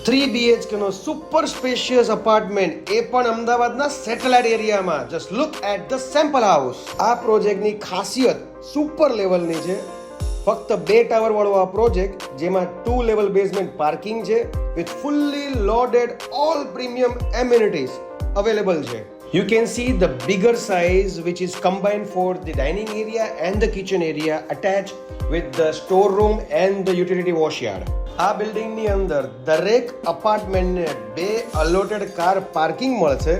3 BHK નો super spacious apartment, એ પણ અમદાવાદના સેટેલાઇટ એરિયામાં. Just look at the sample house. આ પ્રોજેક્ટની ખાસિયત સુપર લેવલની છે. ફક્ત 2 ટાવર વાળો આ પ્રોજેક્ટ, જેમાં 2 લેવલ બેઝમેન્ટ પાર્કિંગ છે with fully loaded all premium amenities available છે. You can see the bigger size which is combined for the dining area and the kitchen area attached with the storeroom and the utility washyard. આ બિલ્ડિંગની અંદર દરેક અપાર્ટમેન્ટને 2 allotted car parking મળશે.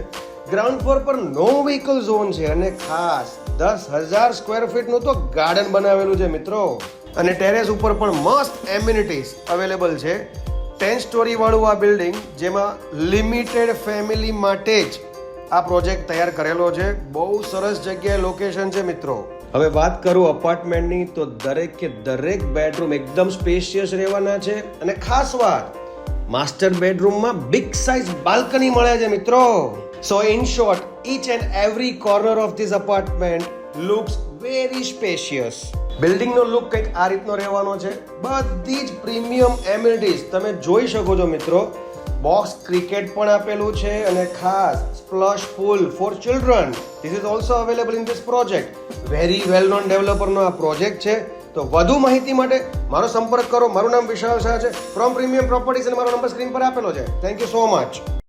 Ground floor પર નો vehicle zone છે અને ખાસ 10,000 square ફીટનું તો garden બનાવેલું છે મિત્રો. અને ટેરેસ ઉપર પણ મસ્ત એમ્યુનિટીઝ અવેલેબલ છે. 10 સ્ટોરી વાળું આ બિલ્ડિંગ, જેમાં લિમિટેડ ફેમિલી માટે જ આ પ્રોજેક્ટ તૈયાર કરેલો છે. બહુ સરસ જગ્યાએ લોકેશન છે મિત્રો. હવે વાત કરું અપાર્ટમેન્ટની, તો દરેક બેડરૂમ એકદમ સ્પેશિયસ રહેવાના છે. અને ખાસ વાત, માસ્ટર બેડરૂમમાં બિગ સાઇઝ બાલ્કની મળે છે મિત્રો. સો in short, each and every corner of this apartment looks very spacious. બિલ્ડિંગનો લુક કંઈક આ રીતનો રહેવાનો છે. બધી જ પ્રીમિયમ એમ્યુનિટીઝ તમે જોઈ શકો છો મિત્રો. બોક્સ ક્રિકેટ પણ આપેલું છે અને ખાસ splash pool for children. This is also available in this project. Very well known ડેવલપરનો આ પ્રોજેક્ટ છે. તો વધુ માહિતી માટે મારો સંપર્ક કરો. મારું નામ વિશાલ શાહ છે ફ્રોમ પ્રીમિયમ પ્રોપર્ટીઝ અને મારો નંબર સ્ક્રીન પર આપેલો છે. Thank you so much.